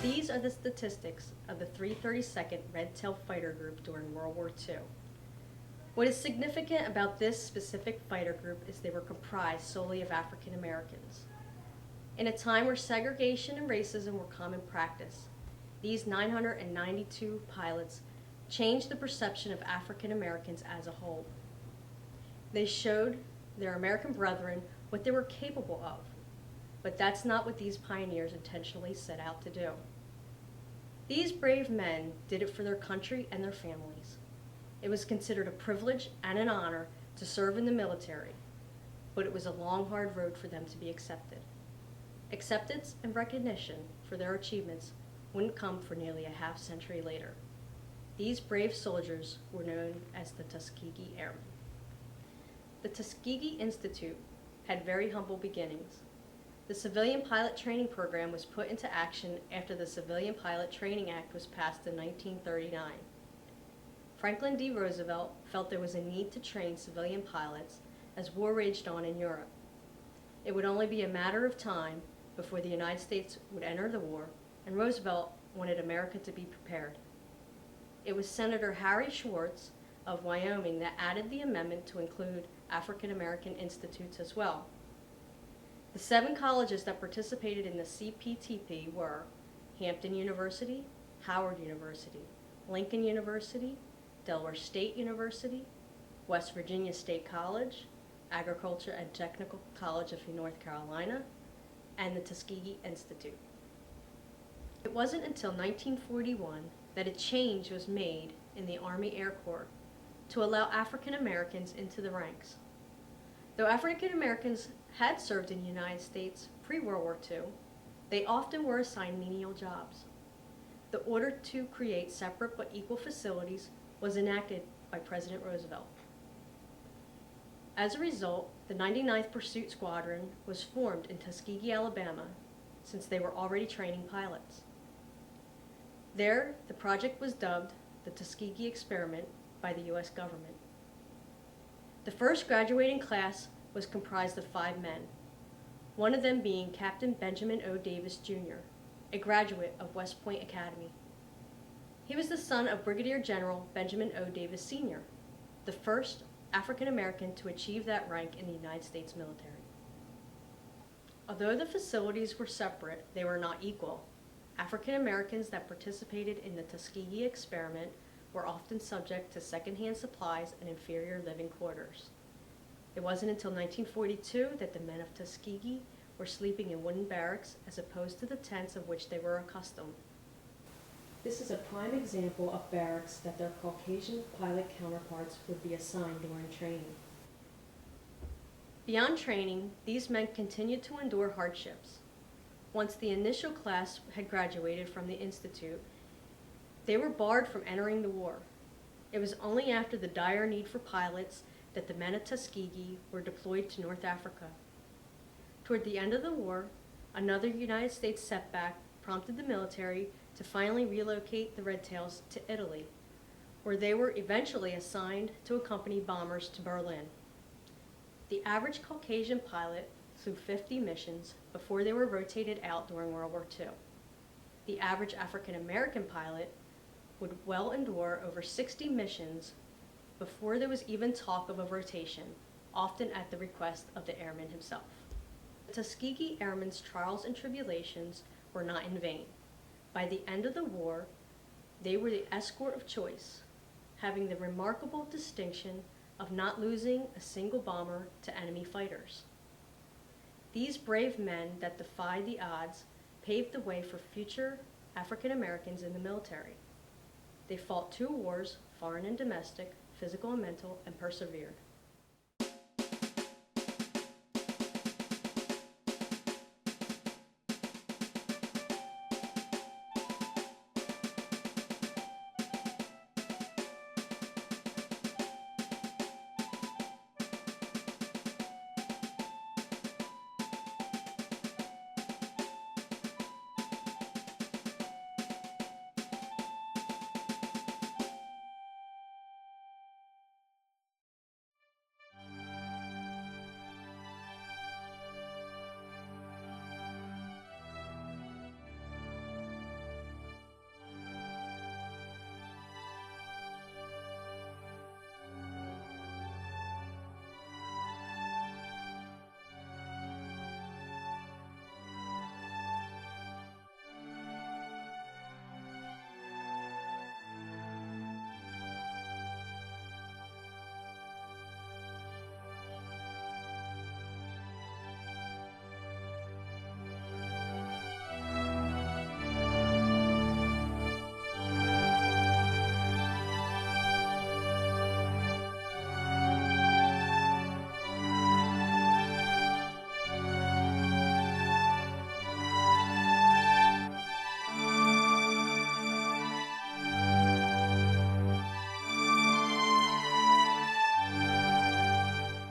These are the statistics of the 332nd Red Tail Fighter Group during World War II. What is significant about this specific fighter group is they were comprised solely of African Americans. In a time where segregation and racism were common practice, these 992 pilots changed the perception of African Americans as a whole. They showed their American brethren what they were capable of, but that's not what these pioneers intentionally set out to do. These brave men did it for their country and their families. It was considered a privilege and an honor to serve in the military, but it was a long, hard road for them to be accepted. Acceptance and recognition for their achievements wouldn't come for nearly a half century later. These brave soldiers were known as the Tuskegee Airmen. The Tuskegee Institute had very humble beginnings. The civilian pilot training program was put into action after the Civilian Pilot Training Act was passed in 1939. Franklin D. Roosevelt felt there was a need to train civilian pilots as war raged on in Europe. It would only be a matter of time before the United States would enter the war, and Roosevelt wanted America to be prepared. It was Senator Harry Schwartz of Wyoming that added the amendment to include African American institutes as well. The 7 colleges that participated in the CPTP were Hampton University, Howard University, Lincoln University, Delaware State University, West Virginia State College, Agriculture and Technical College of North Carolina, and the Tuskegee Institute. It wasn't until 1941 that a change was made in the Army Air Corps to allow African Americans into the ranks. Though African Americans had served in the United States pre-World War II, they often were assigned menial jobs. The order to create separate but equal facilities was enacted by President Roosevelt. As a result, the 99th Pursuit Squadron was formed in Tuskegee, Alabama, since they were already training pilots. There, the project was dubbed the Tuskegee Experiment by the U.S. government. The first graduating class was comprised of 5 men, one of them being Captain Benjamin O. Davis, Jr., a graduate of West Point Academy. He was the son of Brigadier General Benjamin O. Davis, Sr., the first African American to achieve that rank in the United States military. Although the facilities were separate, they were not equal. African Americans that participated in the Tuskegee Experiment were often subject to secondhand supplies and inferior living quarters. It wasn't until 1942 that the men of Tuskegee were sleeping in wooden barracks as opposed to the tents of which they were accustomed. This is a prime example of barracks that their Caucasian pilot counterparts would be assigned during training. Beyond training, these men continued to endure hardships. Once the initial class had graduated from the Institute, they were barred from entering the war. It was only after the dire need for pilots that the men of Tuskegee were deployed to North Africa. Toward the end of the war, another United States setback prompted the military to finally relocate the Red Tails to Italy, where they were eventually assigned to accompany bombers to Berlin. The average Caucasian pilot flew 50 missions before they were rotated out during World War II. The average African American pilot would well endure over 60 missions before there was even talk of a rotation, often at the request of the airman himself. The Tuskegee Airmen's trials and tribulations were not in vain. By the end of the war, they were the escort of choice, having the remarkable distinction of not losing a single bomber to enemy fighters. These brave men that defied the odds paved the way for future African Americans in the military. They fought 2 wars, foreign and domestic, physical and mental, and persevered.